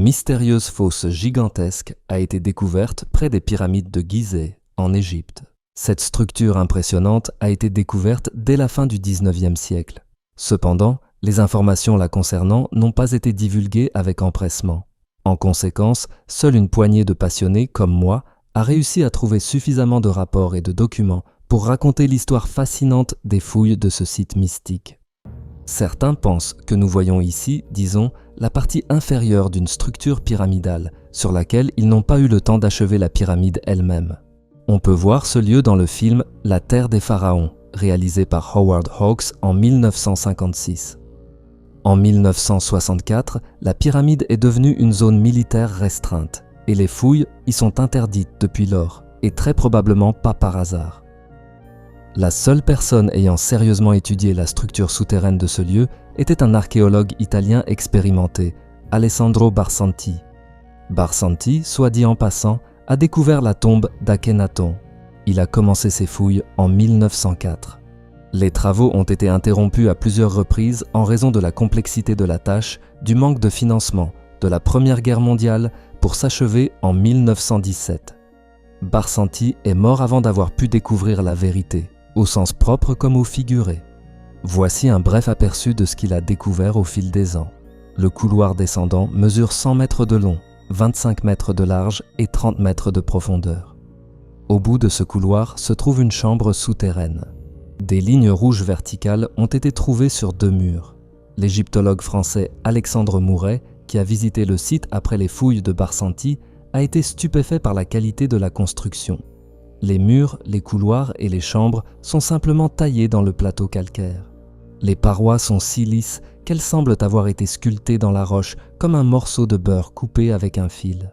mystérieuse fosse gigantesque a été découverte près des pyramides de Gizeh, en Égypte. Cette structure impressionnante a été découverte dès la fin du XIXe siècle. Cependant, les informations la concernant n'ont pas été divulguées avec empressement. En conséquence, seule une poignée de passionnés, comme moi, a réussi à trouver suffisamment de rapports et de documents pour raconter l'histoire fascinante des fouilles de ce site mystique. Certains pensent que nous voyons ici, disons, la partie inférieure d'une structure pyramidale, sur laquelle ils n'ont pas eu le temps d'achever la pyramide elle-même. On peut voir ce lieu dans le film « La Terre des Pharaons », réalisé par Howard Hawks en 1956. En 1964, la pyramide est devenue une zone militaire restreinte, et les fouilles y sont interdites depuis lors, et très probablement pas par hasard. La seule personne ayant sérieusement étudié la structure souterraine de ce lieu était un archéologue italien expérimenté, Alessandro Barsanti. Barsanti, soit dit en passant, a découvert la tombe d'Akhenaton. Il a commencé ses fouilles en 1904. Les travaux ont été interrompus à plusieurs reprises en raison de la complexité de la tâche, du manque de financement, de la Première Guerre mondiale, pour s'achever en 1917. Barsanti est mort avant d'avoir pu découvrir la vérité, au sens propre comme au figuré. Voici un bref aperçu de ce qu'il a découvert au fil des ans. Le couloir descendant mesure 100 mètres de long, 25 mètres de large et 30 mètres de profondeur. Au bout de ce couloir se trouve une chambre souterraine. Des lignes rouges verticales ont été trouvées sur 2 murs. L'égyptologue français Alexandre Mouret, qui a visité le site après les fouilles de Barsanti, a été stupéfait par la qualité de la construction. Les murs, les couloirs et les chambres sont simplement taillés dans le plateau calcaire. Les parois sont si lisses qu'elles semblent avoir été sculptées dans la roche comme un morceau de beurre coupé avec un fil.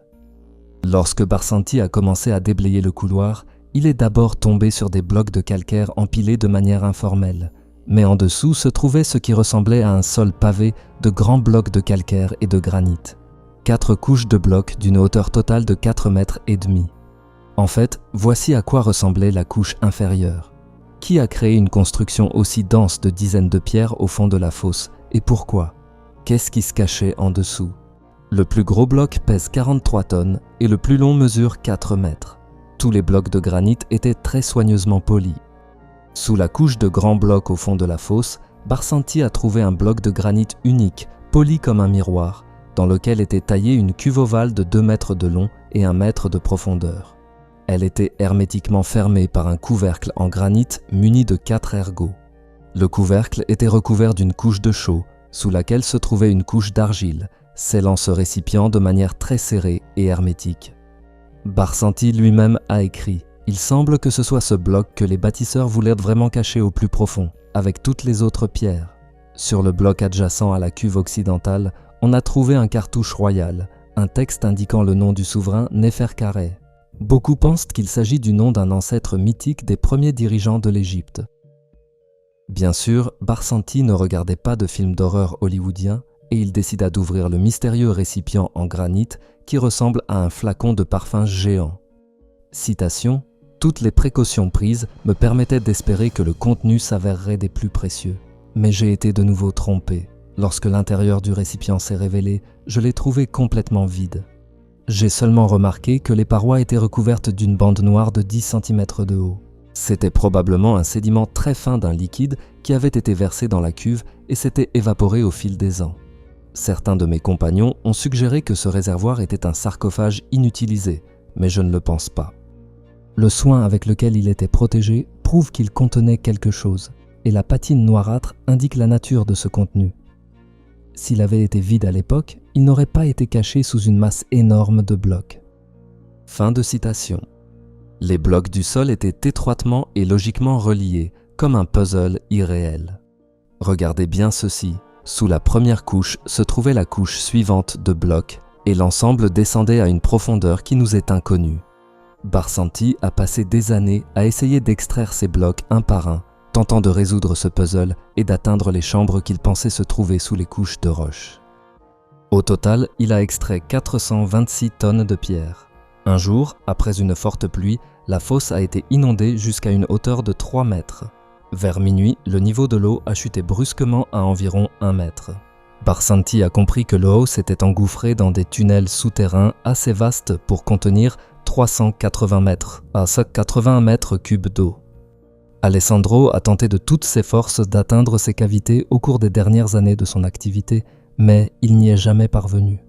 Lorsque Barsanti a commencé à déblayer le couloir, il est d'abord tombé sur des blocs de calcaire empilés de manière informelle, mais en dessous se trouvait ce qui ressemblait à un sol pavé de grands blocs de calcaire et de granit. 4 couches de blocs d'une hauteur totale de 4,5 mètres. En fait, voici à quoi ressemblait la couche inférieure. Qui a créé une construction aussi dense de dizaines de pierres au fond de la fosse, et pourquoi? Qu'est-ce qui se cachait en dessous? Le plus gros bloc pèse 43 tonnes et le plus long mesure 4 mètres. Tous les blocs de granit étaient très soigneusement polis. Sous la couche de grands blocs au fond de la fosse, Barsanti a trouvé un bloc de granit unique, poli comme un miroir, dans lequel était taillée une cuve ovale de 2 mètres de long et 1 mètre de profondeur. Elle était hermétiquement fermée par un couvercle en granit muni de 4 ergots. Le couvercle était recouvert d'une couche de chaux, sous laquelle se trouvait une couche d'argile, scellant ce récipient de manière très serrée et hermétique. Barsanti lui-même a écrit « Il semble que ce soit ce bloc que les bâtisseurs voulaient vraiment cacher au plus profond, avec toutes les autres pierres. Sur le bloc adjacent à la cuve occidentale, on a trouvé un cartouche royal, un texte indiquant le nom du souverain Néferkaré. Beaucoup pensent qu'il s'agit du nom d'un ancêtre mythique des premiers dirigeants de l'Égypte. » Bien sûr, Barsanti ne regardait pas de films d'horreur hollywoodiens et il décida d'ouvrir le mystérieux récipient en granit qui ressemble à un flacon de parfum géant. Citation : « Toutes les précautions prises me permettaient d'espérer que le contenu s'avérerait des plus précieux. Mais j'ai été de nouveau trompé. Lorsque l'intérieur du récipient s'est révélé, je l'ai trouvé complètement vide. J'ai seulement remarqué que les parois étaient recouvertes d'une bande noire de 10 cm de haut. C'était probablement un sédiment très fin d'un liquide qui avait été versé dans la cuve et s'était évaporé au fil des ans. Certains de mes compagnons ont suggéré que ce réservoir était un sarcophage inutilisé, mais je ne le pense pas. Le soin avec lequel il était protégé prouve qu'il contenait quelque chose, et la patine noirâtre indique la nature de ce contenu. S'il avait été vide à l'époque, il n'aurait pas été caché sous une masse énorme de blocs. » Fin de citation. Les blocs du sol étaient étroitement et logiquement reliés, comme un puzzle irréel. Regardez bien ceci. Sous la première couche se trouvait la couche suivante de blocs, et l'ensemble descendait à une profondeur qui nous est inconnue. Barsanti a passé des années à essayer d'extraire ces blocs un par un, tentant de résoudre ce puzzle et d'atteindre les chambres qu'il pensait se trouver sous les couches de roche. Au total, il a extrait 426 tonnes de pierre. Un jour, après une forte pluie, la fosse a été inondée jusqu'à une hauteur de 3 mètres. Vers minuit, le niveau de l'eau a chuté brusquement à environ 1 mètre. Barsanti a compris que le haut s'était engouffré dans des tunnels souterrains assez vastes pour contenir 380 mètres à 81 mètres cubes d'eau. Alessandro a tenté de toutes ses forces d'atteindre ces cavités au cours des dernières années de son activité, mais il n'y est jamais parvenu.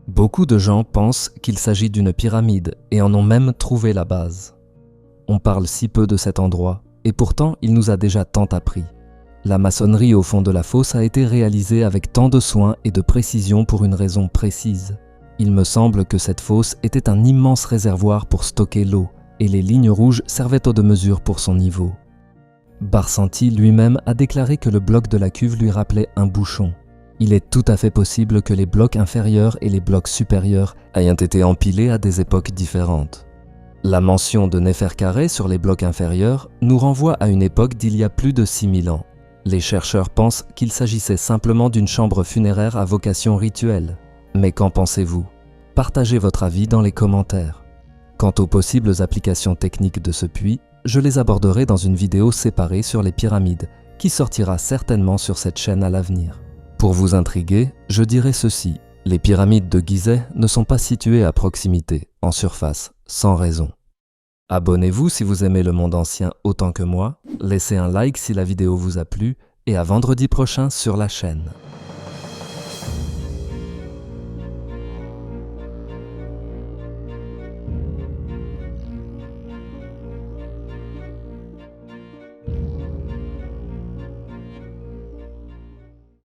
Beaucoup de gens pensent qu'il s'agit d'une pyramide et en ont même trouvé la base. On parle si peu de cet endroit, et pourtant il nous a déjà tant appris. La maçonnerie au fond de la fosse a été réalisée avec tant de soin et de précision pour une raison précise. Il me semble que cette fosse était un immense réservoir pour stocker l'eau, et les lignes rouges servaient au de mesure pour son niveau. Barsanti lui-même a déclaré que le bloc de la cuve lui rappelait un bouchon. Il est tout à fait possible que les blocs inférieurs et les blocs supérieurs aient été empilés à des époques différentes. La mention de Néferkaré sur les blocs inférieurs nous renvoie à une époque d'il y a plus de 6000 ans. Les chercheurs pensent qu'il s'agissait simplement d'une chambre funéraire à vocation rituelle. Mais qu'en pensez-vous? Partagez votre avis dans les commentaires. Quant aux possibles applications techniques de ce puits, je les aborderai dans une vidéo séparée sur les pyramides, qui sortira certainement sur cette chaîne à l'avenir. Pour vous intriguer, je dirai ceci: les pyramides de Gizeh ne sont pas situées à proximité, en surface, sans raison. Abonnez-vous si vous aimez le monde ancien autant que moi, laissez un like si la vidéo vous a plu, et à vendredi prochain sur la chaîne.